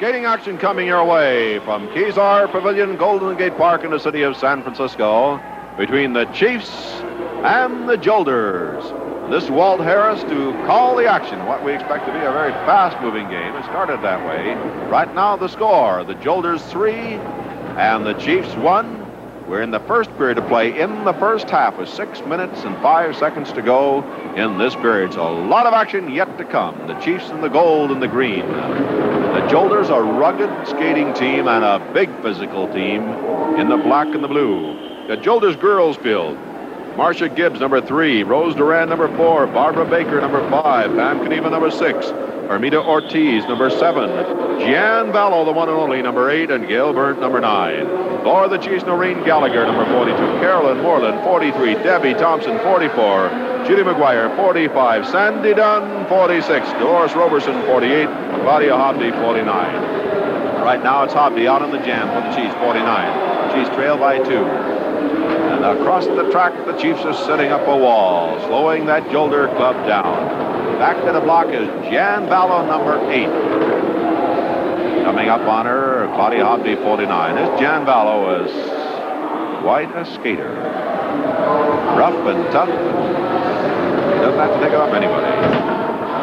skating action coming your way from Kezar Pavilion, Golden Gate Park in the city of San Francisco between the Chiefs and the Jolters. This is Walt Harris to call the action. What we expect to be a very fast-moving game. It started that way. Right now, the score, the Jolters 3 and the Chiefs 1. We're in the first period of play in the first half with 6 minutes and 5 seconds to go in this period. So a lot of action yet to come. The Chiefs in the gold and the green. The Jolters, a rugged skating team and a big physical team in the black and the blue. The Jolters girls field. Marcia Gibbs, number 3. Rose Duran, number 4. Barbara Baker, number 5. Pam Kneva, number 6. Armida Ortiz, number 7. Jan Vallow, the one and only, number 8. And Gail Berndt, number 9. For the Chiefs, Noreen Gallagher, number 42. Carolyn Moreland, 43. Debbie Thompson, 44. Judy McGuire, 45. Sandy Dunn, 46. Dolores Roberson, 48. Claudia Hobdy, 49. Right now, it's Hobdy out on the jam for the Chiefs, 49. Chiefs trail by 2. And across the track, the Chiefs are setting up a wall, slowing that Jolter club down. Back to the block is Jan Vallow, number 8. Coming up on her, Claudia Hobdy, 49. This Jan Vallow is quite a skater. Rough and tough. Doesn't have to take it up anybody.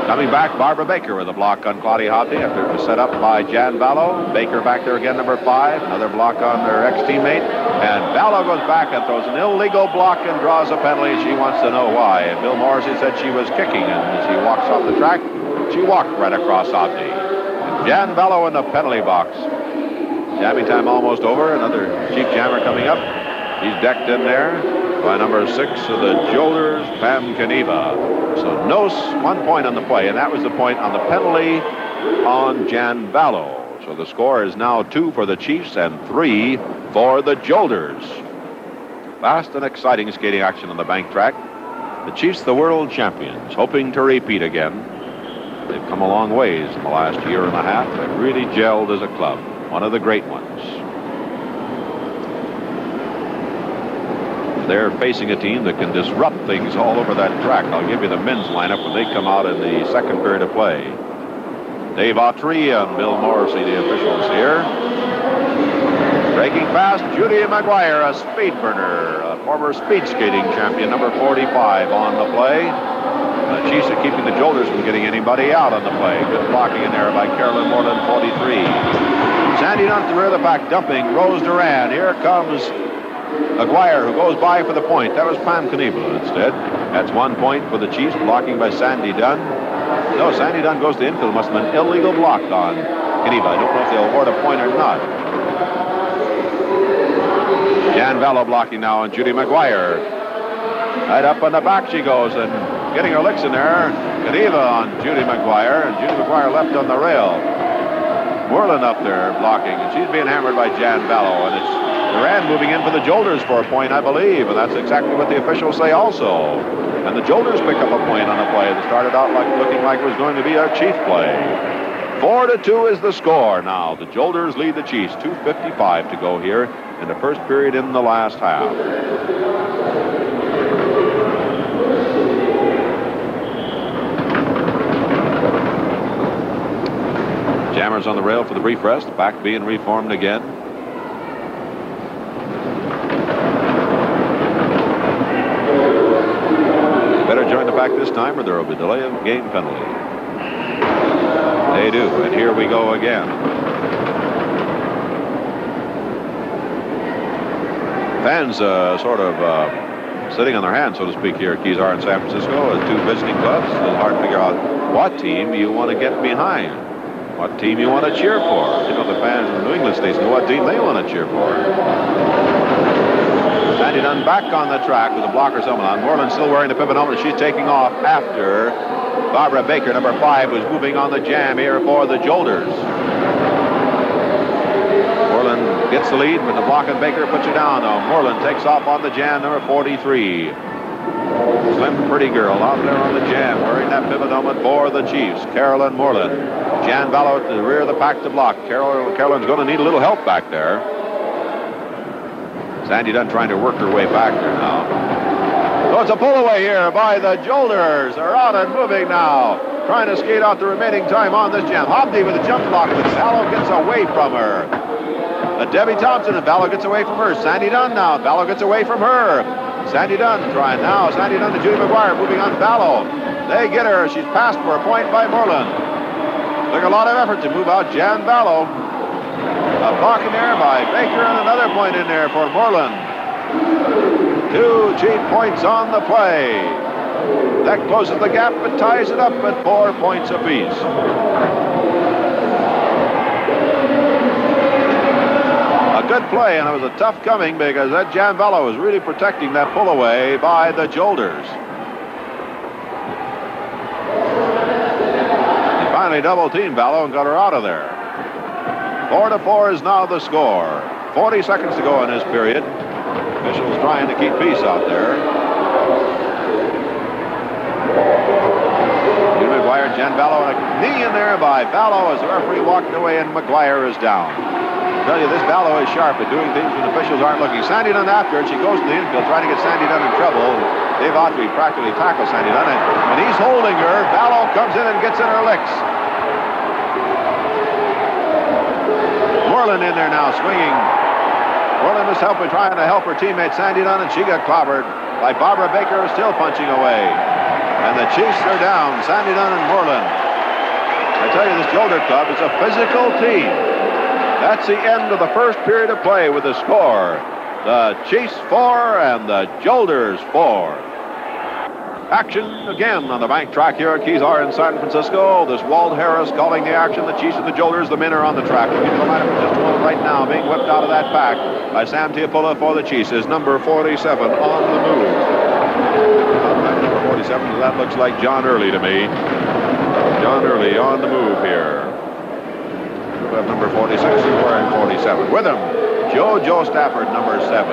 Coming back, Barbara Baker with a block on Claudia Hobdy after it was set up by Jan Vallow. Baker back there again, number 5. Another block on their ex-teammate. And Vallow goes back and throws an illegal block and draws a penalty. She wants to know why. Bill Morrissey said she was kicking, and as she walks off the track, she walked right across Hobdy. Jan Vallow in the penalty box. Jamming time almost over. Another Chief jammer coming up. He's decked in there by number 6 of the Jolters, Pam Kneva. So no 1 point on the play, and that was the point on the penalty on Jan Vallow. So the score is now 2 for the Chiefs and 3 for the Jolters. Fast and exciting skating action on the bank track. The Chiefs, the world champions, hoping to repeat again. They've come a long ways in the last year and a half. They've really gelled as a club, one of the great ones. They're facing a team that can disrupt things all over that track. I'll give you the men's lineup when they come out in the second period of play. Dave Autry and Bill Morrissey, the officials here. Breaking fast, Judy McGuire, a speed burner, a former speed skating champion, number 45 on the play. The Chiefs are keeping the Jolters from getting anybody out on the play. Good blocking in there by Carolyn Moreland, 43. Sandy Dunn to the rear of the pack, dumping Rose Duran. Here comes McGuire, who goes by for the point. That was Pam Kneva instead. That's 1 point for the Chiefs, blocking by Sandy Dunn. No, Sandy Dunn goes to infield. Must have been an illegal block on Kneva. I don't know if they'll award a point or not. Jan Vallow blocking now on Judy McGuire. Right up on the back she goes, and getting her licks in there. Kneva on Judy McGuire, and Judy McGuire left on the rail. Moreland up there blocking, and she's being hammered by Jan Vallow, and it's Duran moving in for the Jolters for a point, I believe, and that's exactly what the officials say also. And the Jolters pick up a point on the play that started out looking like it was going to be a Chief play. 4-2 is the score now. The Jolters lead the Chiefs. 2:55 to go here in the first period in the last half. Jammers on the rail for the brief rest. Back being reformed again. Better join the pack this time or there will be a delay of game penalty. They do, and here we go again. Fans sort of sitting on their hands, so to speak, here at Kezar in San Francisco. 2 visiting clubs. It's a little hard to figure out what team you want to get behind. What team you want to cheer for. You know, the fans in the New England states know what team they want to cheer for. Sandy Dunn back on the track with the blocker's helmet on. Moreland still wearing the pivot helmet. She's taking off after Barbara Baker, number 5, was moving on the jam here for the Jolters. Moreland gets the lead with the block, and Baker puts her down, though. Moreland takes off on the jam, number 43. Slim, pretty girl out there on the jam, wearing that pivot helmet for the Chiefs. Carolyn Moreland. Jan Vallow at the rear of the pack to block. Carolyn's going to need a little help back there. Sandy Dunn trying to work her way back there now. So it's a pull away here by the Jolters. They're out and moving now trying to skate out the remaining time on this jam. Hobney with a jump block, but Vallow gets away from her. Debbie Thompson, and Vallow gets away from her. Sandy Dunn now. Vallow gets away from her. Sandy Dunn trying now. Sandy Dunn to Judy McGuire, moving on Vallow. They get her. She's passed for a point by Moreland. Took a lot of effort to move out Jan Vallow. A block in there by Baker and another point in there for Moreland. 2 cheap points on the play. That closes the gap but ties it up at 4 points apiece. A good play, and it was a tough coming because that Jan Vallow was really protecting that pull away by the Jolters. He finally double-teamed Vallow and got her out of there. 4-4 is now the score. 40 seconds to go in this period. Officials trying to keep peace out there. Judy McGuire, Jan Vallow, and a knee in there by Vallow as the referee walked away and McGuire is down. I tell you, this Vallow is sharp at doing things when officials aren't looking. Sandy Dunn after it. She goes to the infield trying to get Sandy Dunn in trouble. Dave Autry practically tackles Sandy Dunn, and he's holding her. Vallow comes in and gets in her licks. Moreland in there now, swinging. Moreland was trying to help her teammate Sandy Dunn, and she got clobbered by Barbara Baker, who's still punching away. And the Chiefs are down, Sandy Dunn and Moreland. I tell you, this Jolter club is a physical team. That's the end of the first period of play with the score. The Chiefs 4 and the Jolters 4. Action again on the bank track here at Kezar in San Francisco. This Walt Harris calling the action. The Chiefs and the Jolters, the men are on the track. We'll get the lineup in just a moment right now. Being whipped out of that pack by Sam Tiapula for the Chiefs is number 47 on the move. Number 47, that looks like John Early to me. John Early on the move here. We have number 46 wearing 47. With him, Joe Stafford, number 7.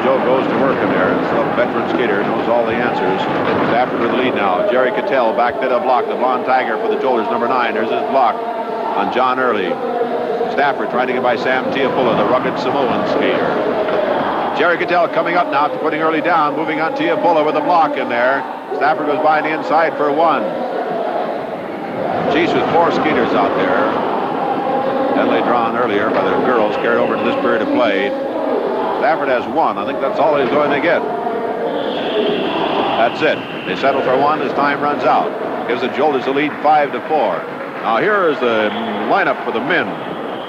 Joe goes to work in there. This little veteran skater knows all the answers. Stafford with the lead now. Jerry Cattell back to the block. The blonde tiger for the Jolters, number 9. There's his block on John Early. Stafford trying to get by Sam Tiapula, the rugged Samoan skater. Jerry Cattell coming up now, putting Early down, moving on Tiapula with a block in there. Stafford goes by on the inside for 1. Chiefs with 4 skaters out there. Heavily drawn earlier by the girls, carried over to this period of play. Stafford has 1. I think that's all he's going to get. That's it. They settle for 1 as time runs out. Gives the Jolters the lead 5-4. Now here is the lineup for the men.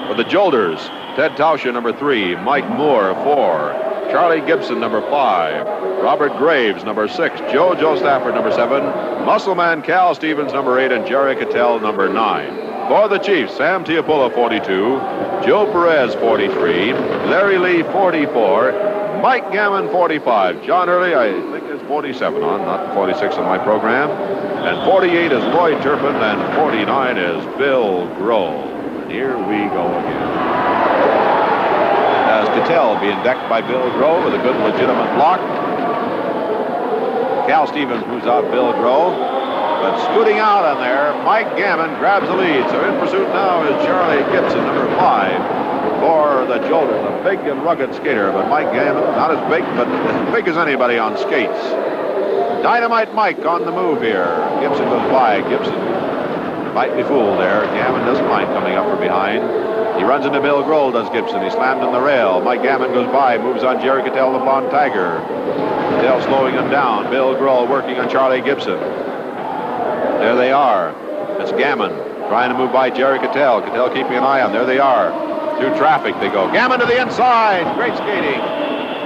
For the Jolters, Ted Tauscher, number 3. Mike Moore, 4. Charlie Gibson, number 5. Robert Graves, number 6. Joe Stafford, number 7. Muscleman Cal Stevens, number 8. And Jerry Cattell, number 9. For the Chiefs, Sam Tiapula, 42. Joe Perez, 43. Larry Lee, 44. Mike Gammon, 45. John Early, I think, is 47 on, not 46 on my program. And 48 is Lloyd Turpin, and 49 is Bill Grove. And here we go again. As Cattell being decked by Bill Grove with a good legitimate block. Cal Stevens moves out Bill Grove. But scooting out on there, Mike Gammon grabs the lead. So in pursuit now is Charlie Gibson, number 5, for the Jolters. A big and rugged skater, but Mike Gammon, not as big, but as big as anybody on skates. Dynamite Mike on the move here. Gibson goes by. Gibson might be fooled there. Gammon doesn't mind coming up from behind. He runs into Bill Grohl, does Gibson. He slammed on the rail. Mike Gammon goes by, moves on Jerry Cattell, the blonde tiger. Cattell slowing him down. Bill Grohl working on Charlie Gibson. There they are. It's Gammon trying to move by Jerry Cattell. Cattell keeping an eye on. There they are. Through traffic they go. Gammon to the inside. Great skating.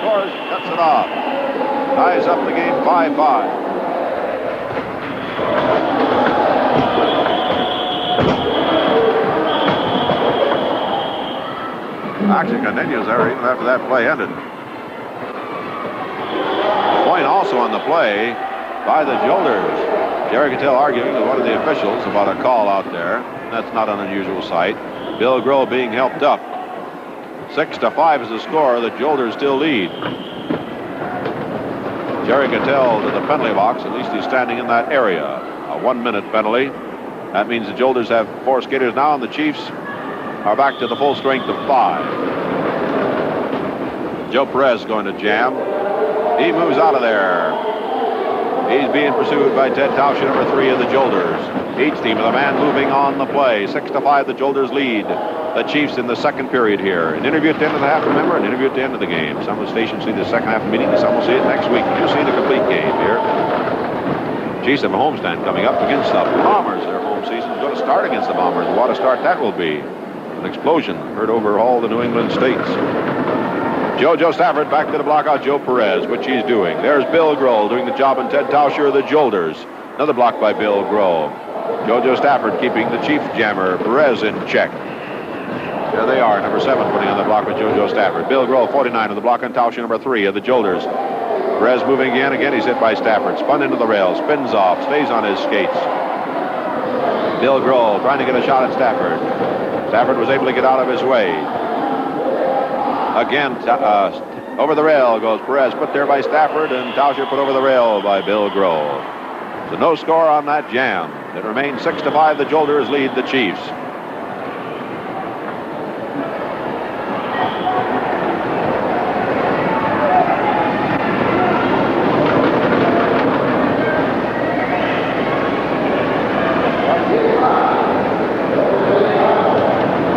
Scores, cuts it off. Ties up the game 5-5. Action continues there even after that play ended. Point also on the play by the Jolters. Jerry Cattell arguing with one of the officials about a call out there. That's not an unusual sight. Bill Grohl being helped up. 6-5 is the score. The Jolters still lead. Jerry Cattell to the penalty box. At least he's standing in that area. A 1-minute penalty. That means the Jolters have 4 skaters now, and the Chiefs are back to the full strength of 5. Joe Perez going to jam. He moves out of there. He's being pursued by Ted Tauscher, number 3 of the Jolters. Each team with a man moving on the play. 6-5, the Jolters lead the Chiefs in the second period here. An interview at the end of the half, remember? An interview at the end of the game. Some of the stations see the second half meeting, some will see it next week. You'll see the complete game here. Chiefs have a homestand coming up against the Bombers. Their home season is going to start against the Bombers. What a start that will be. An explosion heard over all the New England states. Joe Stafford back to the block out Joe Perez, which he's doing. There's Bill Grohl doing the job, and Ted Tauscher of the Jolters. Another block by Bill Grohl. Joe Stafford keeping the Chief jammer Perez in check. There they are, number 7 putting on the block with Joe Stafford. Bill Grohl, 49 on the block, and Tauscher, number 3 of the Jolters. Perez moving again. Again, he's hit by Stafford. Spun into the rail, spins off, stays on his skates. Bill Grohl trying to get a shot at Stafford. Stafford was able to get out of his way. Again, over the rail goes Perez, put there by Stafford, and Tauscher put over the rail by Bill Grohl. So no score on that jam. It remains 6-5. The Jolters lead the Chiefs.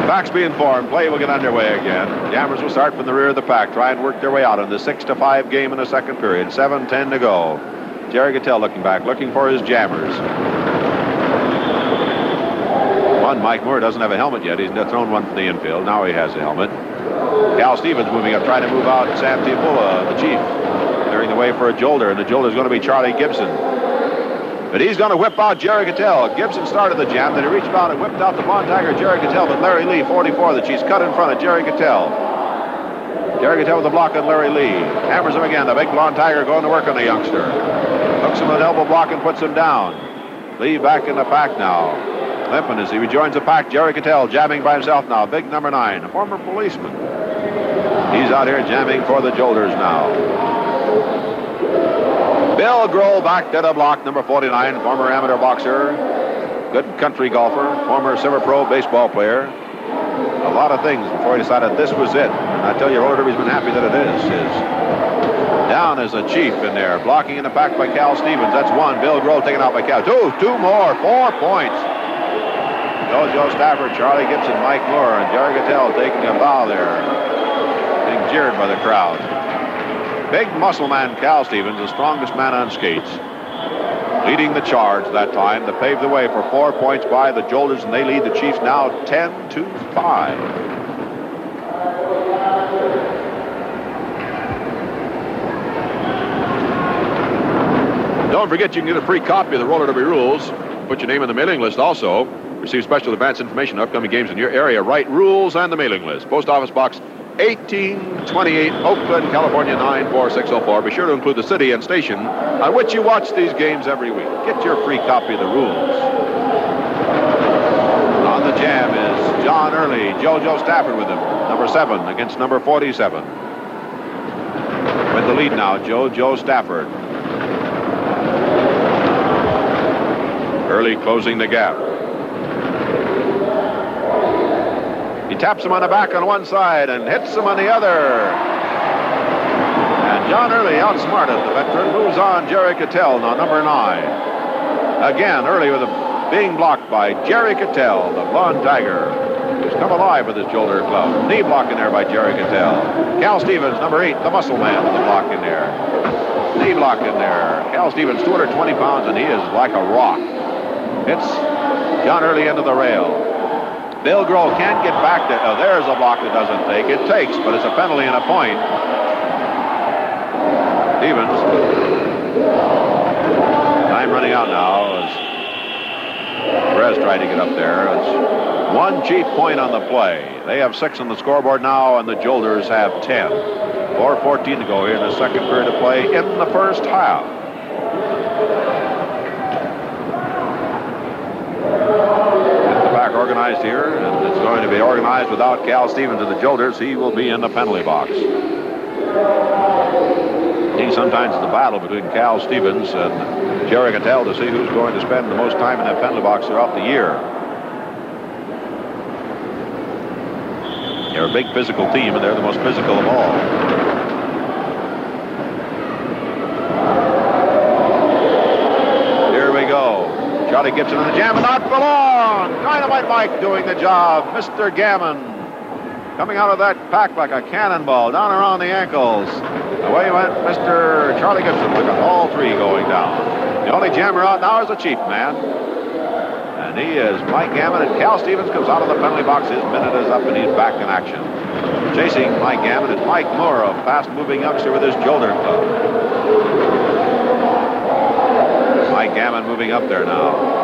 Backs being formed. Play will get underway again. Jammers will start from the rear of the pack. Try and work their way out in the 6-5 game in the second period. 7:10 to go. Jerry Gattell looking back, looking for his jammers. One, Mike Moore doesn't have a helmet yet. He's thrown one from the infield. Now he has a helmet. Cal Stevens moving up, trying to move out Sam Tiapula, the Chief, clearing the way for a Jolter, and the Jolter is going to be Charlie Gibson. But he's going to whip out Jerry Gattell. Gibson started the jam, then he reached out and whipped out the Blonde Tiger, Jerry Gattell, but Larry Lee, 44, the Chiefs, cut in front of Jerry Gattell. Jerry Gattell with the block on Larry Lee. Hammers him again. The big Blonde Tiger going to work on the youngster. Hooks him with an elbow block and puts him down. Lee back in the pack now. Limping as he rejoins the pack. Jerry Gattell jamming by himself now. Big number 9, a former policeman. He's out here jamming for the Jolters now. Bill Grohl back to the block, number 49, former amateur boxer, good country golfer, former semi-pro baseball player. A lot of things before he decided this was it. And I tell you, roller derby's been happy that it is. Down is a Chief in there, blocking in the pack by Cal Stevens. That's 1. Bill Grohl taken out by Cal. 2 more, 4 points. Joe Stafford, Charlie Gibson, Mike Moore, and Jerry Gattell taking a bow there, being jeered by the crowd. Big muscle man Cal Stevens, the strongest man on skates, leading the charge that time to pave the way for 4 points by the Jolters, and they lead the Chiefs now 10-5. Don't forget you can get a free copy of the roller derby rules. Put your name on the mailing list also. Receive special advance information on upcoming games in your area. Write rules and the mailing list. Post Office Box 1828, Oakland, California 94604. Be sure to include the city and station on which you watch these games every week. Get your free copy of the rules. On the jam is John Early, Joe Stafford with him, number 7 against number 47. With the lead now, Joe Stafford. Early closing the gap. He taps him on the back on one side and hits him on the other. And John Early, outsmarted the veteran, moves on Jerry Gattell, now number 9. Again, Early with being blocked by Jerry Gattell, the Blonde Tiger, who's come alive with his Jolter club. Knee block in there by Jerry Gattell. Cal Stevens, number 8, the muscle man, with the block in there. Knee block in there. Cal Stevens, 220 pounds, and he is like a rock. Hits John Early into the rail. Bill Grohl can't get back to... there's a block that doesn't take. It takes, but it's a penalty and a point. Stevens. Time running out now as Perez tried to get up there. It's 1 Chief point on the play. They have 6 on the scoreboard now, and the Jolters have 10. 4:14 to go here in the second period of play in the first half. Organized here, and it's going to be organized without Cal Stevens and the Jolters. He will be in the penalty box. Sometimes it's the battle between Cal Stevens and Jerry Gattell to see who's going to spend the most time in that penalty box throughout the year. They're a big physical team, and they're the most physical of all. Charlie Gibson in the jam, and not for long. Dynamite Mike doing the job. Mr. Gammon coming out of that pack like a cannonball, down around the ankles. Away went Mr. Charlie Gibson. Look at all three going down. The only jammer out now is the chief man. And he is Mike Gammon, and Cal Stevens comes out of the penalty box. His minute is up, and he's back in action. Chasing Mike Gammon is Mike Moore, a fast-moving youngster with his Jolter club. Mike Gammon moving up there now.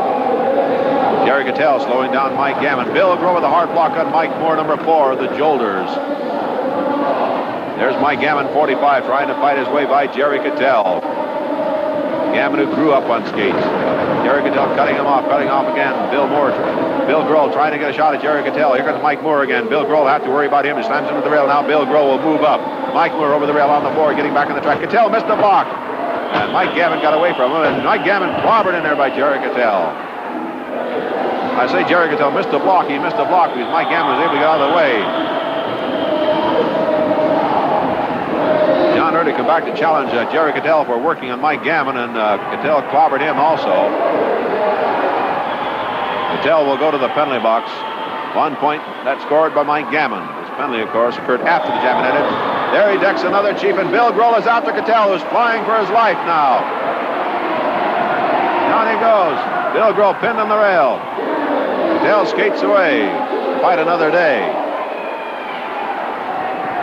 Jerry Cattell slowing down Mike Gammon. Bill Groh with a hard block on Mike Moore, number 4, the Jolters. There's Mike Gammon, 45, trying to fight his way by Jerry Cattell. Gammon, who grew up on skates. Jerry Cattell cutting off again. Bill Groh trying to get a shot at Jerry Cattell. Here comes Mike Moore again. Bill Groh will have to worry about him. He slams into the rail. Now Bill Groh will move up. Mike Moore over the rail on the board, getting back on the track. Cattell missed the block. And Mike Gammon got away from him. And Mike Gammon clobbered in there by Jerry Cattell. I say Jerry Cattell missed the block. He missed the block because Mike Gammon was able to get out of the way. John Erdy come back to challenge Jerry Cattell for working on Mike Gammon, and Cattell clobbered him also. Cattell will go to the penalty box. 1 point, that's scored by Mike Gammon. This penalty, of course, occurred after the jam ended. There he decks another chief, and Bill Grohl is after Cattell, who's flying for his life now. Down he goes. Bill Grohl pinned on the rail. Cattell skates away. Fight another day.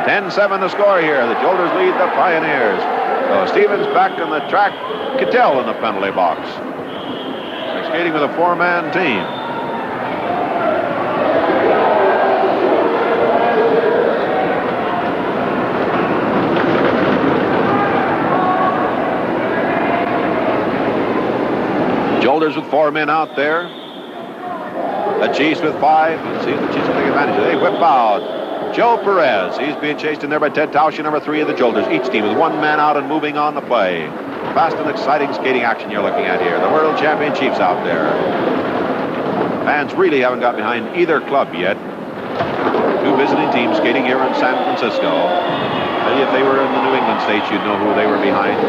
10-7 the score here. The Jolters lead the Pioneers. So Stevens back on the track. Cattell in the penalty box. They're skating with a 4-man team. Jolters with 4 men out there. The Chiefs with 5. Let's see if the Chiefs can take advantage. They whip out Joe Perez. He's being chased in there by Ted Tausche, number 3 of the Jolters. Each team with 1 man out and moving on the play. Fast and exciting skating action you're looking at here. The world champion Chiefs out there. Fans really haven't got behind either club yet. 2 visiting teams skating here in San Francisco. Maybe if they were in the New England states, you'd know who they were behind.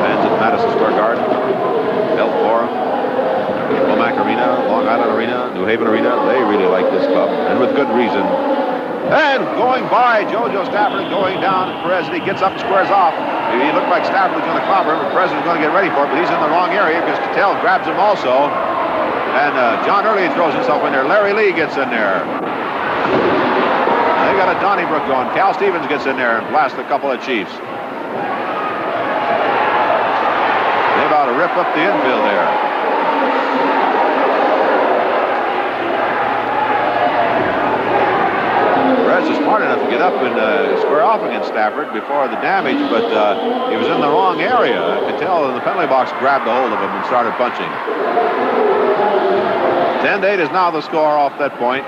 Fans at Madison Square Garden, Belt Forum, Womack Arena, Long Island Arena, New Haven Arena. They really like this club, and with good reason. And going by, JoJo Stafford going down. Perez, he gets up and squares off. He looked like Stafford was going to clobber him, but Perez was going to get ready for it, but he's in the wrong area because Cattell grabs him also. And John Early throws himself in there. Larry Lee gets in there. They got a Donnybrook going. Cal Stevens gets in there and blasts a couple of Chiefs. They about to rip up the infield there. Perez is smart enough to get up and square off against Stafford before the damage, but he was in the wrong area. Cattell in the penalty box grabbed a hold of him and started punching. 10-8 is now the score off that point.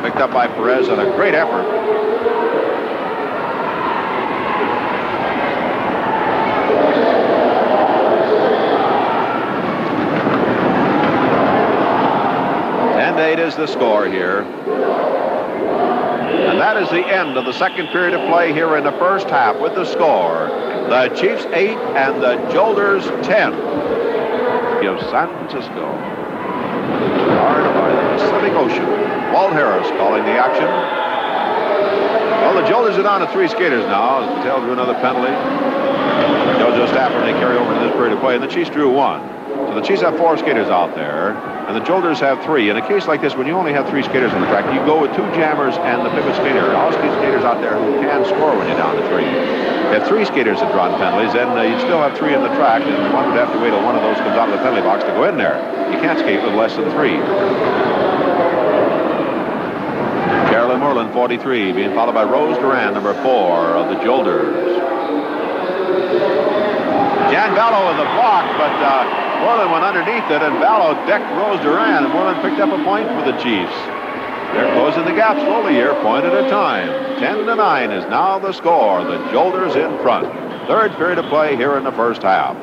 Picked up by Perez on a great effort. Eight is the score here. And that is the end of the second period of play here in the first half with the score. The Chiefs 8 and the Jolters 10. Of San Francisco. Guarded by the Pacific Ocean. Walt Harris calling the action. Well, the Jolters are down to 3 skaters now. As Cattell drew another penalty. JoJo Stafford, they carry over to this period of play, and the Chiefs drew 1. So the Chiefs have 4 skaters out there, and the Jolters have 3. In a case like this, when you only have 3 skaters on the track, you go with 2 jammers and the pivot skater. All skaters out there who can score when you're down to 3. If you have 3 skaters that draw penalties, then you'd still have 3 in the track, and one would have to wait till one of those comes out of the penalty box to go in there. You can't skate with less than 3. Carolyn Moreland, 43, being followed by Rose Duran, number 4 of the Jolters. Jan Ballo in the block, but Moreland went underneath it, and Ballo decked Rose Duran, and Moreland picked up a point for the Chiefs. They're closing the gap slowly here, point at a time. 10-9 is now the score. The Jolters in front. Third period of play here in the first half.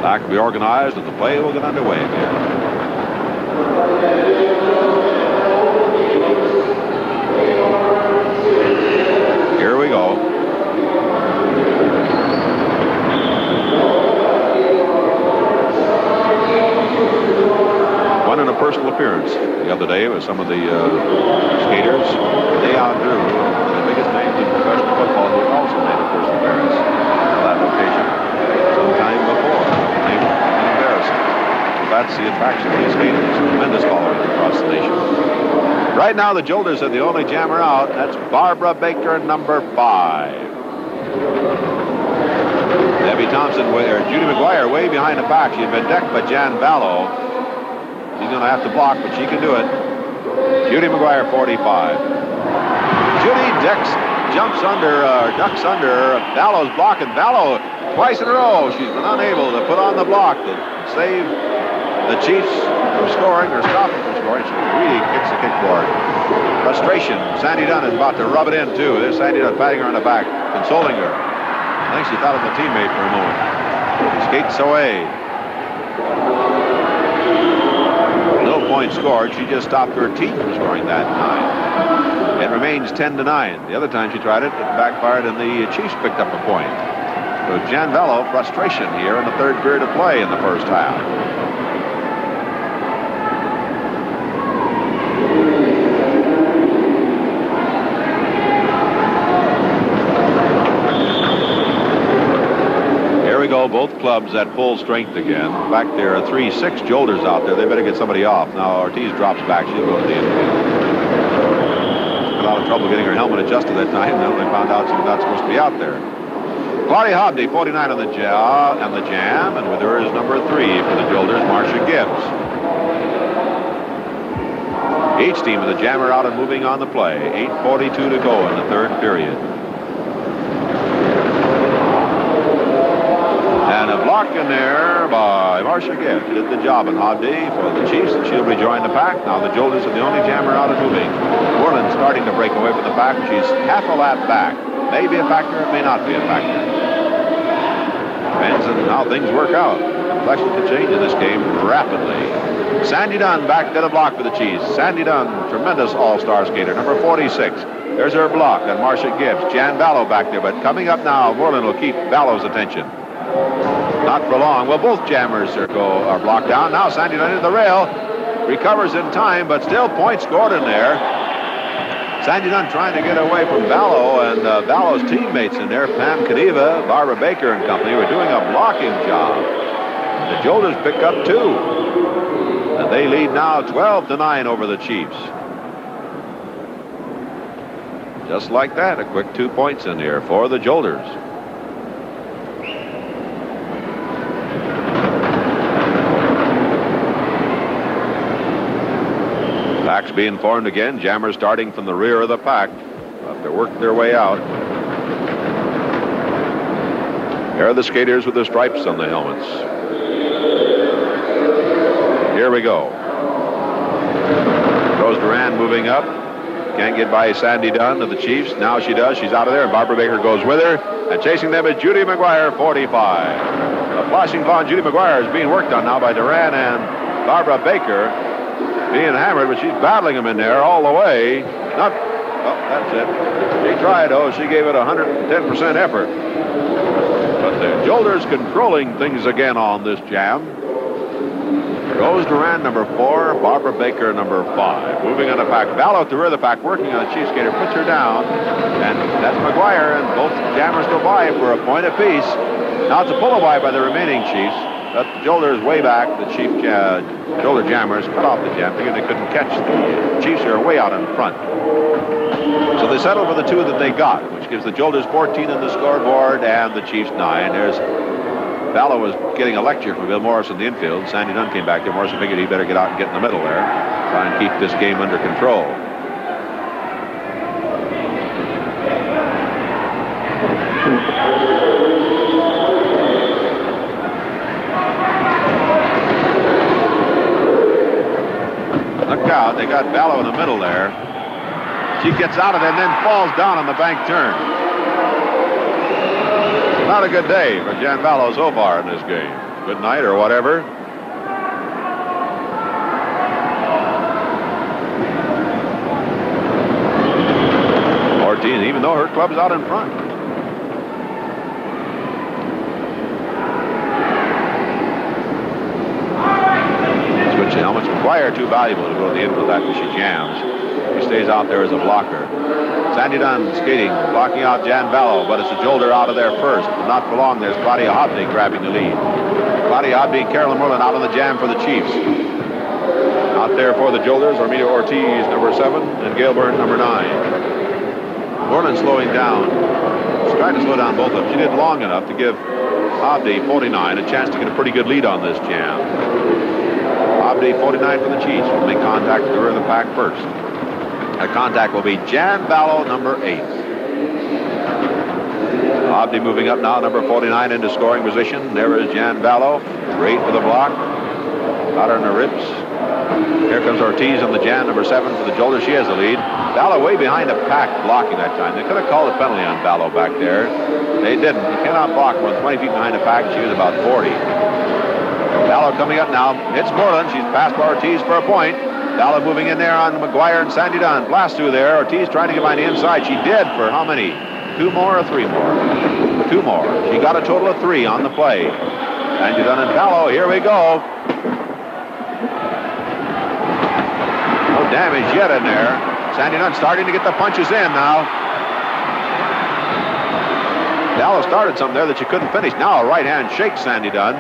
Back will be organized, and the play will get underway again. personal appearance the other day with some of the skaters. They outdrew the biggest names in professional football who had also made a personal appearance at that location sometime before. Embarrassing. So that's the attraction of these skaters. Tremendous following across the nation. Right now, the Jolters are the only jammer out. That's Barbara Baker, number 5. Debbie Thompson, Judy McGuire way behind the pack. She had been decked by Jan Vallow. She's going to have to block, but she can do it. Judy McGuire, 45. Judy ducks under. Vallow's blocking. Vallow twice in a row. She's been unable to put on the block to save the Chiefs from scoring or stop them from scoring. She really kicks the kickboard. Frustration. Sandy Dunn is about to rub it in, too. There's Sandy Dunn patting her on the back, consoling her. I think she thought of a teammate for a moment. She skates away. No point scored. She just stopped her team from scoring that time. It remains 10-9. The other time she tried it, it backfired, and the Chiefs picked up a point. So Jan Vallow, frustration here in the third period of play in the first half. Go, both clubs at full strength again. In fact, there are 3-6 Jolters out there. They better get somebody off. Now Ortiz drops back. She'll go to the infield. Had a lot of trouble getting her helmet adjusted that time. Then they found out she was not supposed to be out there. Claudia Hobdy, 49 on the jam, and with her is number 3 for the Jolters, Marcia Gibbs. Each team of the jammer out and moving on the play. 8:42 to go in the third period. And a block in there by Marcia Gibbs. She did the job in Hobdy for the Chiefs, and she'll rejoin the pack. Now the Jolters are the only jammer out and moving. Moreland's starting to break away from the pack. She's half a lap back. May be a factor, it may not be a factor. Depends on how things work out. The complexion can change in this game rapidly. Sandy Dunn back to the block for the Chiefs. Sandy Dunn, tremendous all-star skater, number 46. There's her block on Marcia Gibbs. Jan Vallow back there, but coming up now, Moreland will keep Vallow's attention. Not for long. Well, both jammers are blocked down. Now Sandy Dunn into the rail. Recovers in time, but still points scored in there. Sandy Dunn trying to get away from Vallow, and Vallow's teammates in there, Pam Kadiva, Barbara Baker and company, were doing a blocking job. The Jolters pick up 2. And they lead now 12-9 over the Chiefs. Just like that, a quick 2 points in here for the Jolters. Pack's being formed again. Jammers starting from the rear of the pack. Have to work their way out. Here are the skaters with the stripes on the helmets. Here we go. Rose Duran moving up. Can't get by Sandy Dunn of the Chiefs. Now she does. She's out of there, and Barbara Baker goes with her. And chasing them is Judy McGuire, 45. The flashing blonde Judy McGuire is being worked on now by Duran and Barbara Baker. Being hammered, but she's battling him in there all the way. Not, oh, that's it. She tried, she gave it 110% effort. But the Jolters controlling things again on this jam. Rose Duran, number 4. Barbara Baker, number 5. Moving on the pack. Vallow at the rear of the pack, working on the Chief skater, puts her down. And that's McGuire, and both jammers go by for a point apiece. Now it's a pull away by the remaining Chiefs. But the Jolters way back. The Jolter jammers cut off the jam, thinking they couldn't catch the Chiefs who are way out in front. So they settle for the 2 that they got, which gives the Jolters 14 on the scoreboard and the Chiefs 9. There's Vallow was getting a lecture from Bill Morris in the infield. Sandy Dunn came back there. Morrison figured he better get out and get in the middle there, try and keep this game under control. Look out, they got Vallow in the middle there. She gets out of it and then falls down on the bank turn. Not a good day for Jan Vallow so far in this game. Good night or whatever. Ortiz, even though her club's out in front. Switch helmets. McGuire McGuire too valuable to go to the end of that because she jams. She stays out there as a blocker. Sandy Dunn skating, blocking out Jan Vallow, but it's a Jolder out of there first. But not for long, there's Claudia Hobney grabbing the lead. Claudia Hobney and Carolyn Merlin out on the jam for the Chiefs. Out there for the Jolters, Armida Ortiz, number 7, and Gail Byrne, number 9. Merlin slowing down. She's trying to slow down both of them. She did long enough to give Hobney, 49, a chance to get a pretty good lead on this jam. Hobney, 49 for the Chiefs, will make contact with the rear of the pack first. That contact will be Jan Vallow, number 8. Hobney moving up now, number 49, into scoring position. There is Jan Vallow, great for the block. Got her in the ribs. Here comes Ortiz on the jam, number 7 for the Jolters. She has the lead. Vallow way behind the pack blocking that time. They could have called a penalty on Vallow back there. They didn't. You cannot block more than 20 feet behind the pack. She was about 40. Vallow coming up now. Hits Moreland. She's passed by Ortiz for a point. Vallow moving in there on McGuire and Sandy Dunn. Blast through there. Ortiz trying to get behind the inside. She did for how many? 2 more or 3 more? 2 more. She got a total of 3 on the play. Sandy Dunn and Vallow. Here we go. No damage yet in there. Sandy Dunn starting to get the punches in now. Vallow started something there that she couldn't finish. Now a right hand shakes Sandy Dunn.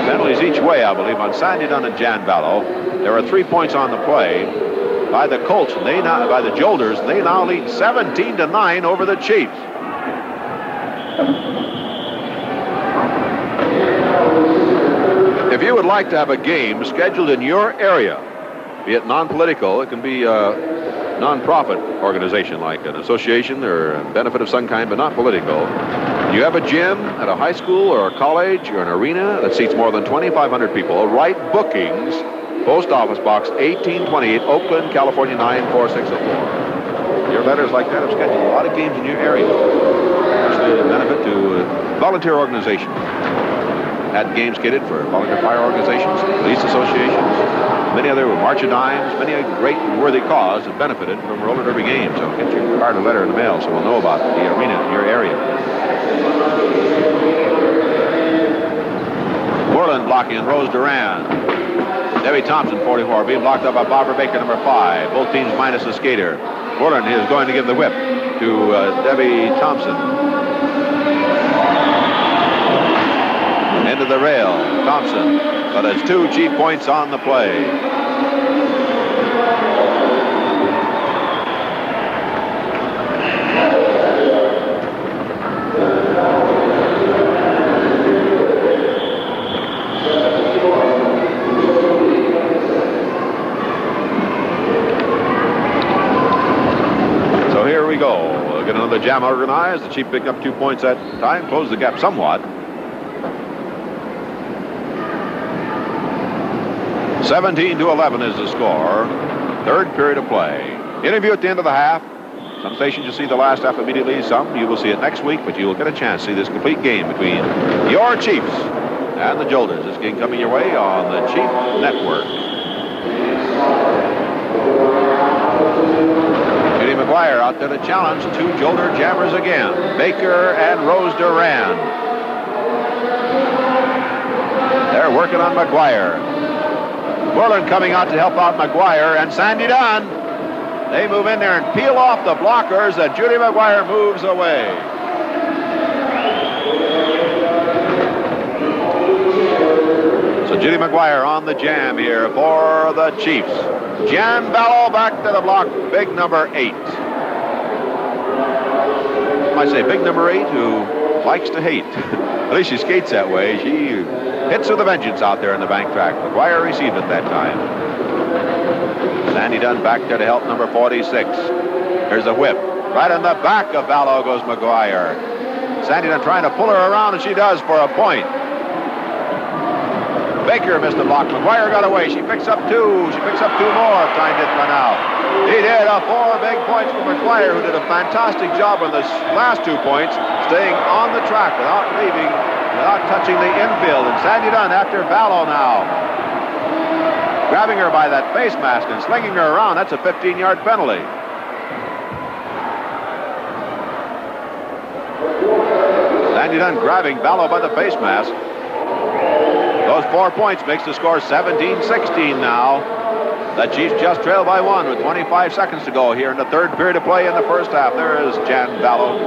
Penalties each way, I believe, on Sandy Dunn and Jan Vallow. There are 3 points on the play by the Colts. By the Jolters. They now lead 17-9 over the Chiefs. If you would like to have a game scheduled in your area, be it non-political, it can be a non-profit organization like an association or a benefit of some kind, but not political. You have a gym at a high school or a college or an arena that seats more than 2,500 people. Write bookings, Post Office Box 1828, Oakland, California 94604. Your letters like that have scheduled a lot of games in your area. Especially a benefit to volunteer organizations. Had games kitted for volunteer fire organizations, police associations, many other March of Dimes, many a great worthy cause have benefited from roller derby games. So get your card or letter in the mail so we'll know about the arena in your area. Moreland blocking and Rose Duran. Debbie Thompson, 44, being blocked up by Barbara Baker, number 5. Both teams minus a skater. Moreland is going to give the whip to Debbie Thompson. Into the rail, Thompson, but has 2 Chief points on the play. So here we go. We'll get another jam organized. The Chief picking up 2 points that time, close the gap somewhat. 17-11 is the score. 3rd period of play. Interview at the end of the half. Some stations you'll see the last half immediately. Some you will see it next week, but you will get a chance to see this complete game between your Chiefs and the Jolters. This game coming your way on the Chief Network. Judy McGuire out there to challenge 2 Jolter jammers again. Baker and Rose Duran. They're working on McGuire. Moreland coming out to help out McGuire and Sandy Dunn. They move in there and peel off the blockers, and Judy McGuire moves away. So Judy McGuire on the jam here for the Chiefs. Jan Vallow back to the block, big number 8. I say big number 8 who likes to hate. At least she skates that way. She hits with a vengeance out there in the bank track. McGuire received it that time. Sandy Dunn back there to help number 46. There's a whip. Right in the back of Vallow goes McGuire. Sandy Dunn trying to pull her around, and she does for a point. Baker missed the block. McGuire got away. She picks up 2. She picks up 2 more. Time didn't run out. He did. 4 big points for McGuire, who did a fantastic job on the last 2 points, staying on the track without leaving, without touching the infield. And Sandy Dunn after Vallow now. Grabbing her by that face mask and slinging her around. That's a 15-yard penalty. Sandy Dunn grabbing Vallow by the face mask. Those 4 points makes the score 17-16 now. The Chiefs just trail by 1 with 25 seconds to go here in the third period of play in the first half. There is Jan Vallow.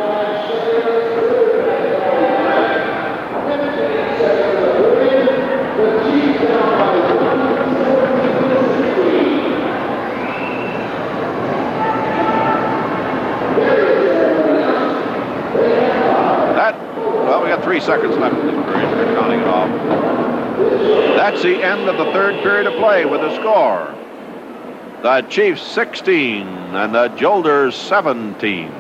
Well, we got 3 seconds left in the period. They're counting it off. That's the end of the third period of play with a score. The Chiefs 16 and the Jolters 17.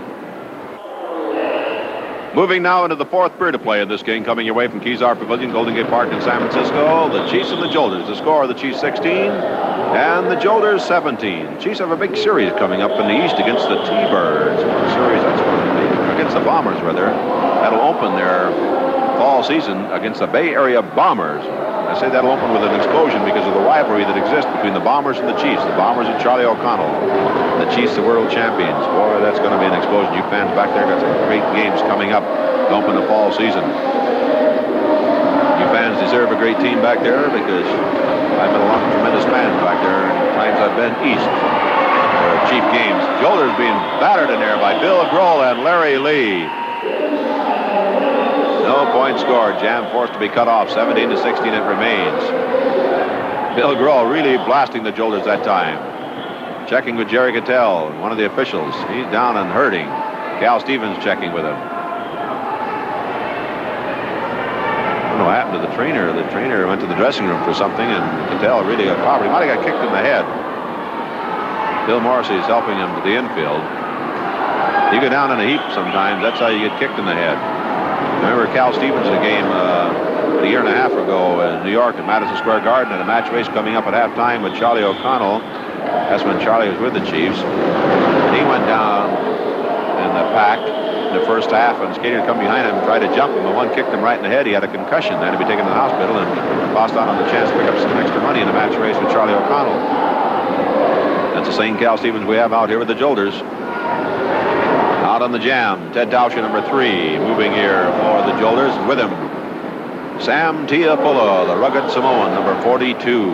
Moving now into the fourth period of play in this game, coming your way from Kezar Pavilion, Golden Gate Park in San Francisco. The Chiefs and the Jolters. The score, the Chiefs 16 and the Jolters 17. Chiefs have a big series coming up in the East against the T-Birds. What a series that's going to be. Against the Bombers, rather. That'll open their fall season against the Bay Area Bombers. I say that'll open with an explosion because of the rivalry that exists between the Bombers and the Chiefs. The Bombers and Charlie O'Connell. The Chiefs, the world champions. Boy, that's going to be an explosion. You fans back there got some great games coming up to open the fall season. You fans deserve a great team back there because I've been a lot of tremendous fans back there. Times I've been east for Chief games. Jolters being battered in there by Bill Grohl and Larry Lee. No point scored. Jam forced to be cut off. 17-16 it remains. Bill Grohl really blasting the Jolters that time. Checking with Jerry Cattell, one of the officials. He's down and hurting. Cal Stevens checking with him. I don't know what happened to the trainer. The trainer went to the dressing room for something, and Cattell really got clobbered. He might have got kicked in the head. Bill Morrissey is helping him to the infield. You go down in a heap sometimes. That's how you get kicked in the head. Remember Cal Stevens in a game a year and a half ago in New York at Madison Square Garden, and a match race coming up at halftime with Charlie O'Connell. That's when Charlie was with the Chiefs. And he went down in the pack in the first half, and a skater come behind him and tried to jump him, and one kicked him right in the head. He had a concussion. Then he'd be taken to the hospital and lost out on the chance to pick up some extra money in the match race with Charlie O'Connell. That's the same Cal Stevens we have out here with the Jolters. Out on the jam, Ted Tauscher, number 3, moving here for the Jolters. With him, Sam Tiapula, the rugged Samoan, number 42.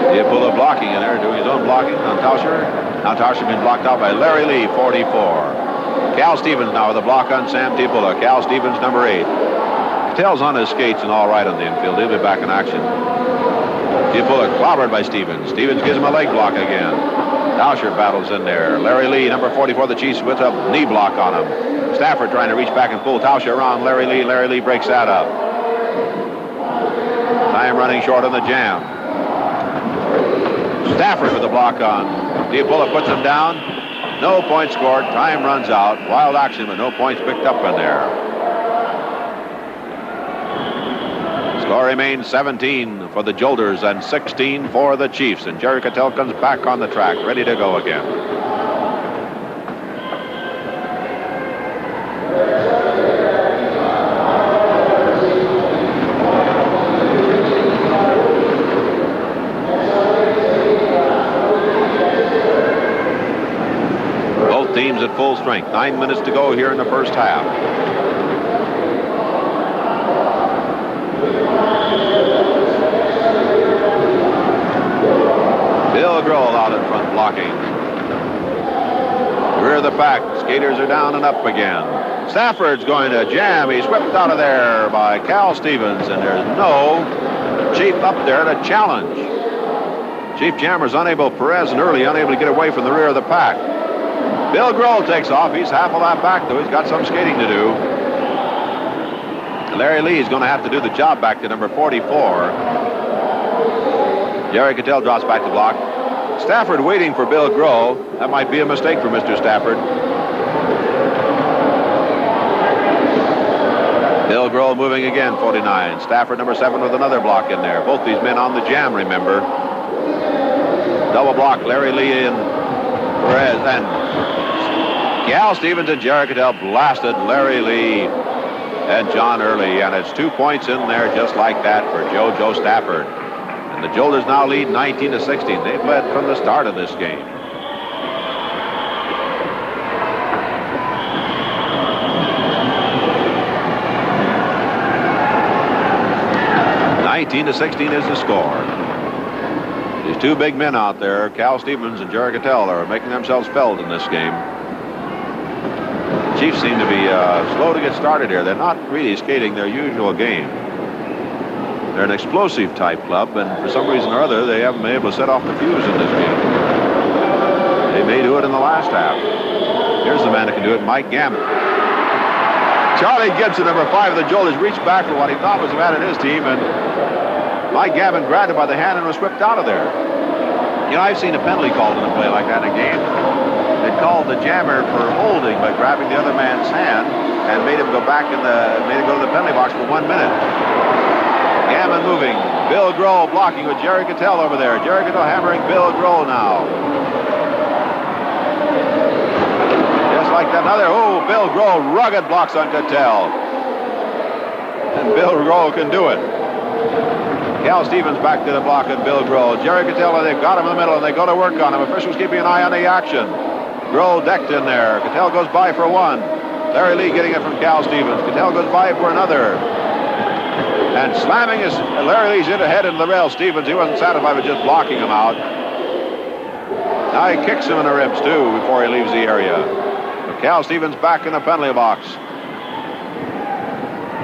Tiapula blocking in there, doing his own blocking on Tauscher. Now Tauscher being blocked out by Larry Lee, 44. Cal Stevens now with a block on Sam Tiapula. Cal Stevens, number 8. Cattell's on his skates and all right on the infield. He'll be back in action. Tiapula clobbered by Stevens. Stevens gives him a leg block again. Tauscher battles in there. Larry Lee, number 44, the Chiefs with a knee block on him. Stafford trying to reach back and pull Tauscher around Larry Lee. Larry Lee breaks that up. Time running short on the jam. Stafford with a block on. Tiapula puts him down. No point scored. Time runs out. Wild action, but no points picked up in there. Score remains 17 for the Jolters and 16 for the Chiefs. And Jerry Cattell comes back on the track, ready to go again. Both teams at full strength. 9 minutes to go here in the first half. Bill Grohl out in front blocking. Rear of the pack. Skaters are down and up again. Stafford's going to jam. He's whipped out of there by Cal Stevens, and there's no Chief up there to challenge. Chief Jammer's unable, Perez and Early unable to get away from the rear of the pack. Bill Grohl takes off. He's half a lap back, though. He's got some skating to do. Larry Lee is going to have to do the job back to number 44. Jerry Cattell drops back to block. Stafford waiting for Bill Grohl. That might be a mistake for Mr. Stafford. Bill Grohl moving again, 49. Stafford, number 7, with another block in there. Both these men on the jam, remember. Double block, Larry Lee and Perez. And Cal Stevens and Jerry Cattell blasted Larry Lee and John Early. And it's 2 points in there just like that for Joe Stafford. The Jolters now lead 19-16. They've led from the start of this game. 18-16 is the score. These two big men out there, Cal Stevens and Jerry Cattell, are making themselves felt in this game. The Chiefs seem to be slow to get started here. They're not really skating their usual game. They're an explosive type club, and for some reason or other, they haven't been able to set off the fuse in this game. They may do it in the last half. Here's the man that can do it, Mike Gammon. Charlie Gibson, number 5 of the Jolters, reached back for what he thought was a man in his team, and Mike Gammon grabbed him by the hand and was whipped out of there. You know, I've seen a penalty called in a play like that in a game. It called the jammer for holding by grabbing the other man's hand and made him go back made him go to the penalty box for 1 minute. Gammon moving. Bill Grohl blocking with Jerry Cattell over there. Jerry Cattell hammering Bill Grohl now. Just like that. Another, Bill Grohl rugged blocks on Cattell. And Bill Grohl can do it. Cal Stevens back to the block and Bill Grohl. Jerry Cattell, they've got him in the middle and they go to work on him. Officials keeping an eye on the action. Grohl decked in there. Cattell goes by for one. Larry Lee getting it from Cal Stevens. Cattell goes by for another. And slamming Larry Lee's head into the rail. Stevens, he wasn't satisfied with just blocking him out. Now he kicks him in the ribs, too, before he leaves the area. But Cal Stevens back in the penalty box.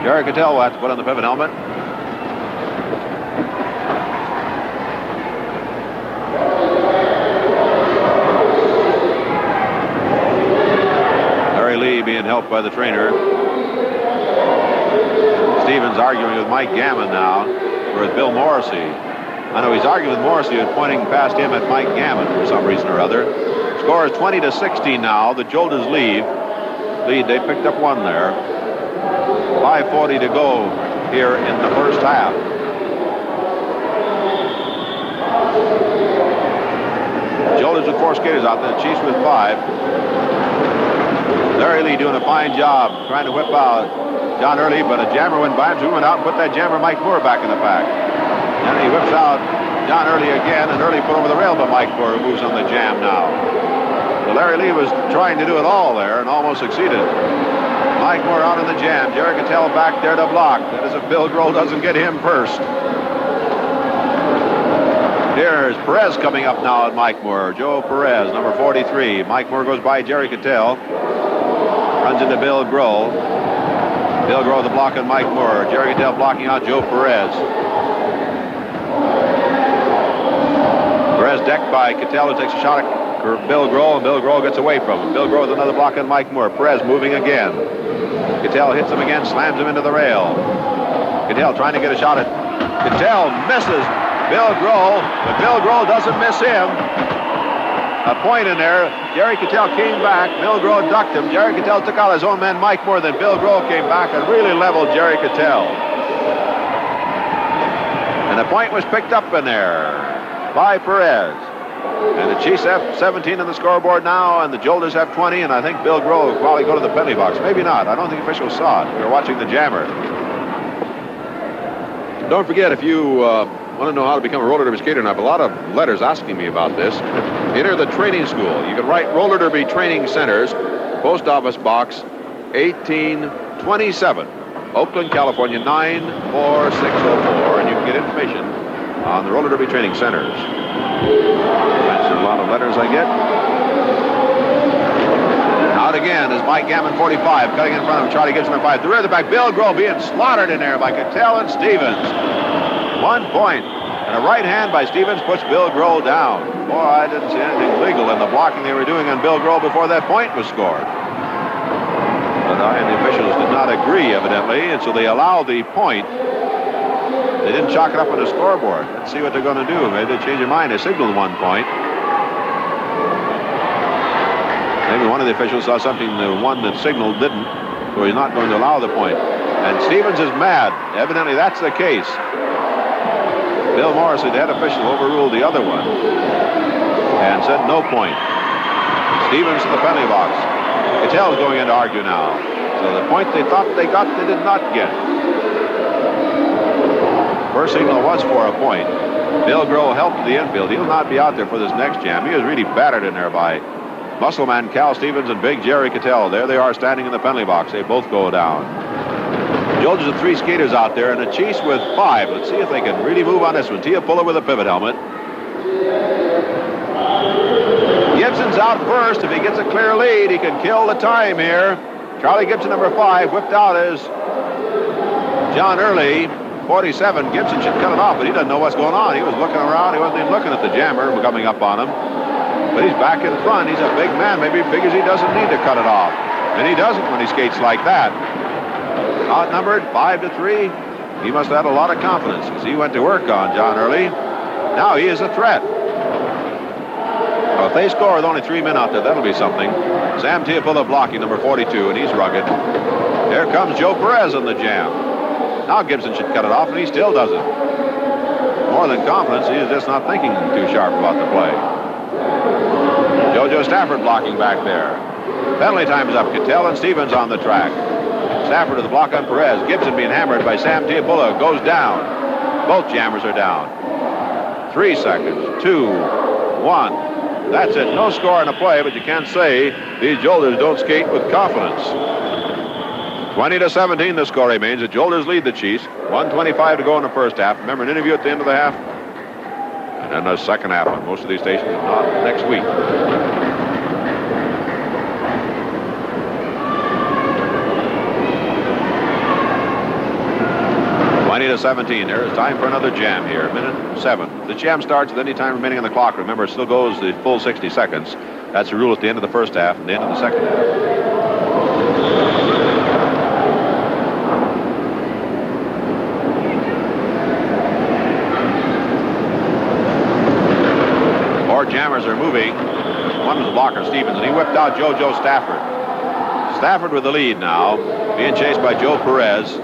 Jerry Cattell will have to put on the pivot helmet. Larry Lee being helped by the trainer. Stevens arguing with Mike Gammon now, or with Bill Morrissey. I know he's arguing with Morrissey and pointing past him at Mike Gammon for some reason or other. Score is 20-16 now. The Jolters lead. They picked up one there. 5:40 to go here in the first half. Jolters with 4 skaters out there. The Chiefs with 5. Larry Lee doing a fine job trying to whip out John Early, but a jammer went by him, so he went out and put that jammer Mike Moore back in the pack. And he whips out John Early again, and Early put over the rail, but Mike Moore moves on the jam now. So Larry Lee was trying to do it all there and almost succeeded. Mike Moore out on the jam. Jerry Cattell back there to block. That is if Bill Grohl doesn't get him first. Here's Perez coming up now at Mike Moore. Joe Perez, number 43. Mike Moore goes by Jerry Cattell. Runs into Bill Grohl. Bill Grohl the block on Mike Moore. Jerry Cattell blocking out Joe Perez. Perez decked by Cattell, who takes a shot at Bill Grohl, and Bill Grohl gets away from him. Bill Grohl with another block on Mike Moore. Perez moving again. Cattell hits him again, slams him into the rail. Cattell trying to get a shot at Cattell, misses Bill Grohl, but Bill Grohl doesn't miss him. A point in there. Jerry Cattell came back. Bill Grohl ducked him. Jerry Cattell took out his own man, Mike Moore. Then Bill Grohl came back and really leveled Jerry Cattell. And the point was picked up in there by Perez. And the Chiefs have 17 on the scoreboard now, and the Jolters have 20, and I think Bill Grohl will probably go to the penalty box. Maybe not. I don't think officials saw it. We were watching the jammer. Don't forget, if you want to know how to become a roller derby skater, and I have a lot of letters asking me about this, enter the training school. You can write Roller Derby Training Centers, Post Office Box 1827, Oakland, California 94604, and you can get information on the Roller Derby Training Centers. That's a lot of letters I get. Out again is Mike Gammon, 45, cutting in front of Charlie Gibson at 5. The rear of the back, Bill Grohl being slaughtered in there by Cattell and Stevens. 1 point. And a right hand by Stevens puts Bill Grohl down. Boy, I didn't see anything legal in the blocking they were doing on Bill Grohl before that point was scored. But the officials did not agree, evidently, and so they allowed the point. They didn't chalk it up on the scoreboard. Let's see what they're going to do. Maybe they change their mind. They signaled 1 point. Maybe one of the officials saw something the one that signaled didn't, so he's not going to allow the point. And Stevens is mad. Evidently, that's the case. Bill Morrissey, the head official, overruled the other one and said no point. Stevens in the penalty box. Cattell's going in to argue now. So the point they thought they got, they did not get. First signal was for a point. Bill Grohl helped the infield. He'll not be out there for this next jam. He was really battered in there by muscle man Cal Stevens and big Jerry Cattell. There they are standing in the penalty box. They both go down. Jolters with 3 skaters out there, and the Chiefs with 5. Let's see if they can really move on this one. Tiapula with a pivot helmet. Gibson's out first. If he gets a clear lead, he can kill the time here. Charlie Gibson, number 5, whipped out as John Early, 47. Gibson should cut it off, but he doesn't know what's going on. He was looking around. He wasn't even looking at the jammer coming up on him. But he's back in front. He's a big man. Maybe he figures he doesn't need to cut it off. And he doesn't when he skates like that. Outnumbered 5-3. He must have had a lot of confidence because he went to work on John Early. Now he is a threat. Well, if they score with only 3 men out there, that'll be something. Sam Tiapula blocking, number 42, and he's rugged. Here comes Joe Perez on the jam. Now Gibson should cut it off, and he still doesn't. More than confidence, he is just not thinking too sharp about the play. JoJo Stafford blocking back there. Penalty time is up. Cattell and Stevens on the track. Stafford with the block on Perez. Gibson being hammered by Sam Tiapula. Goes down. Both jammers are down. 3 seconds. 2, 1. That's it. No score in the play, but you can't say these Jolters don't skate with confidence. 20-17 the score remains. The Jolters lead the Chiefs. 1:25 to go in the first half. Remember, an interview at the end of the half. And then the second half on most of these stations, not next week. To 17. There is time for another jam here. Minute 7. The jam starts with any time remaining on the clock. Remember, it still goes the full 60 seconds. That's the rule at the end of the first half and the end of the second half. Four jammers are moving. One was the blocker, Stevens, and he whipped out JoJo Stafford. Stafford with the lead now, being chased by Joe Perez.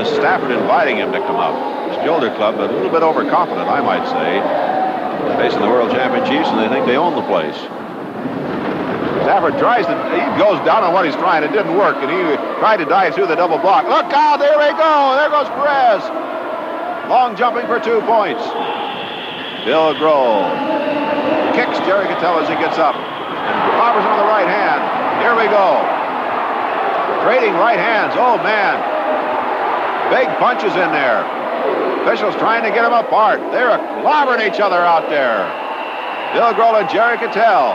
Stafford inviting him to come up. It's Jolter Club, but a little bit overconfident, I might say. Facing the World Champion Chiefs, and they think they own the place. Stafford tries to, he goes down on what he's trying. It didn't work, and he tried to dive through the double block. Look out, there they go. There goes Perez. Long jumping for 2 points. Bill Grohl kicks Jerry Cattell as he gets up. And Roberts on the right hand. Here we go. Trading right hands. Oh, man. Big punches in there. Officials trying to get them apart. They're clobbering each other out there. Bill Grohl and Jerry Cattell.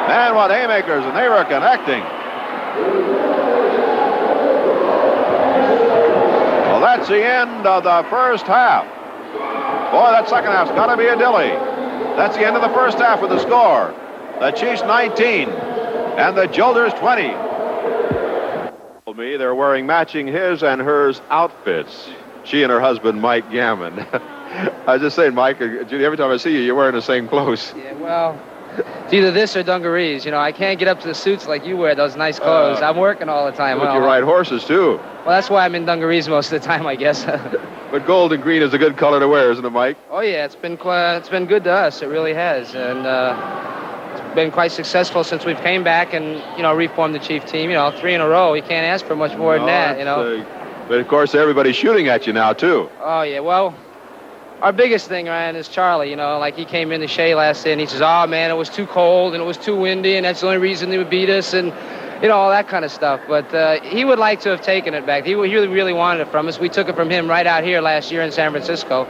Man, what haymakers, and they were connecting. Well, that's the end of the first half. Boy, that second half's got to be a dilly. That's the end of the first half with the score. The Chiefs 19 and the Jolters 20. Me, they're wearing matching his and hers outfits. She and her husband, Mike Gammon. I was just saying, Mike, Judy, every time I see you, you're wearing the same clothes. Yeah, well, it's either this or dungarees. You know, I can't get up to the suits like you wear, those nice clothes. I'm working all the time. But you ride horses, too. Well, that's why I'm in dungarees most of the time, I guess. But gold and green is a good color to wear, isn't it, Mike? Oh, yeah, it's been good to us. It really has. And it's been quite successful since we've came back and, you know, reformed the Chief team. You know, 3 in a row. You can't ask for much more than that, you know. But, of course, everybody's shooting at you now, too. Oh, yeah, well, our biggest thing, Ryan, is Charlie. You know, like he came in the Shea last day and he says, oh, man, it was too cold and it was too windy and that's the only reason they would beat us and, you know, all that kind of stuff. But he would like to have taken it back. He really, really wanted it from us. We took it from him right out here last year in San Francisco.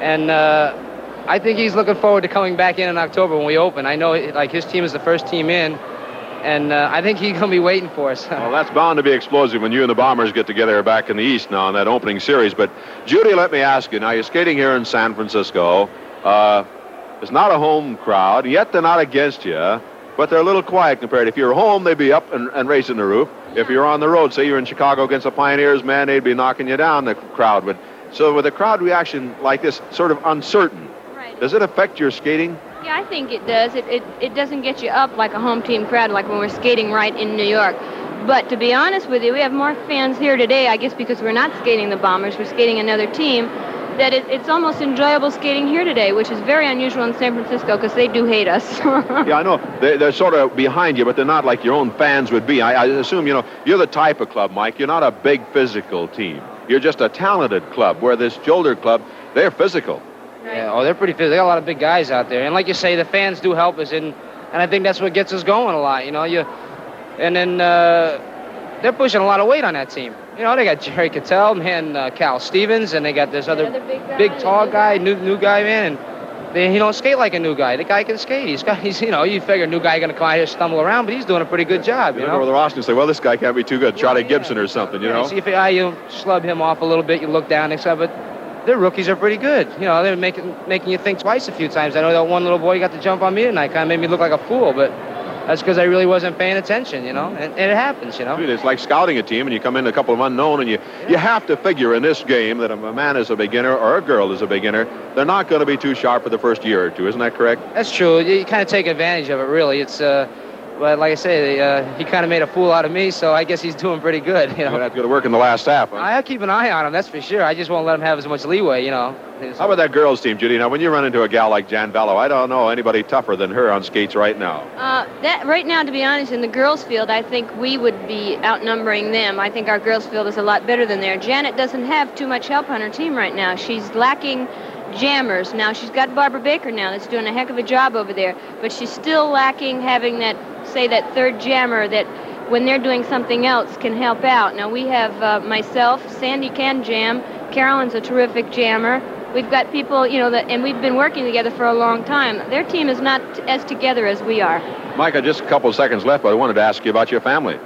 And I think he's looking forward to coming back in October when we open. I know, like, his team is the first team in, and I think he's going to be waiting for us. Well, that's bound to be explosive when you and the Bombers get together back in the East now in that opening series. But, Judy, let me ask you, now you're skating here in San Francisco. It's not a home crowd, yet they're not against you, but they're a little quiet compared. If you're home, they'd be up and racing the roof. If you're on the road, say you're in Chicago against the Pioneers, man, they'd be knocking you down, the crowd would. So with a crowd reaction like this, sort of uncertain, does it affect your skating? Yeah, I think it does. It doesn't get you up like a home team crowd, like when we're skating right in New York. But to be honest with you, we have more fans here today, I guess because we're not skating the Bombers, we're skating another team, that it's almost enjoyable skating here today, which is very unusual in San Francisco because they do hate us. Yeah, I know. They're sort of behind you, but they're not like your own fans would be. I assume, you know, you're the type of club, Mike. You're not a big physical team. You're just a talented club, where this Jolter club, they're physical. Yeah, oh, they're pretty physical. They got a lot of big guys out there. And like you say, the fans do help us. And And I think that's what gets us going a lot, you know. And then they're pushing a lot of weight on that team. You know, they got Jerry Cattell, man, Cal Stevens, and they got this other big tall guy, new guy, man. And he don't skate like a new guy. The guy can skate. He's you know, you figure a new guy going to come out here stumble around, but he's doing a pretty good job, you look know. over the roster and say, well, this guy can't be too good. Charlie Gibson or something, you know. You see if you slub him off a little bit, you look down and stuff, but their rookies are pretty good. You know, they're making you think twice a few times. I know that one little boy got to jump on me tonight, kind of made me look like a fool, but that's because I really wasn't paying attention, you know, and it happens, you know. It's like scouting a team, and you come in a couple of unknown, and you have to figure in this game that if a man is a beginner or a girl is a beginner, they're not going to be too sharp for the first year or two. Isn't that correct? That's true. You kind of take advantage of it, really. It's but like I say, he kind of made a fool out of me, so I guess he's doing pretty good, you know. You're going to have to go to work in the last half, huh? I'll keep an eye on him, that's for sure. I just won't let him have as much leeway, you know. How about that girls' team, Judy? Now, when you run into a gal like Jan Vallow, I don't know anybody tougher than her on skates right now. That right now, to be honest, in the girls' field, I think we would be outnumbering them. I think our girls' field is a lot better than theirs. Janet doesn't have too much help on her team right now. She's lacking jammers. Now, she's got Barbara Baker now that's doing a heck of a job over there, but she's still lacking having that, say, that third jammer that when they're doing something else can help out. Now, we have myself, Sandy can jam, Carolyn's a terrific jammer. We've got people, you know, and we've been working together for a long time. Their team is not as together as we are. Micah, just a couple of seconds left, but I wanted to ask you about your family.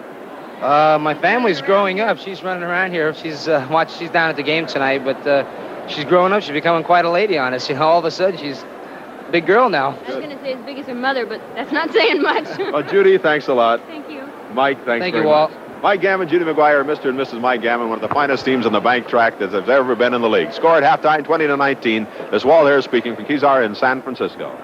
My family's growing up. She's running around here. She's she's down at the game tonight, but she's growing up. She's becoming quite a lady on us. You know, all of a sudden she's a big girl now. I was going to say as big as her mother, but that's not saying much. Well, Judy, thanks a lot. Thank you. Mike, thanks Thank very you, Walt. much. Mike Gammon, Judy McGuire, Mr. and Mrs. Mike Gammon, one of the finest teams on the bank track that has ever been in the league. Score at halftime, 20-19. This Walt Harris speaking from Kezar in San Francisco.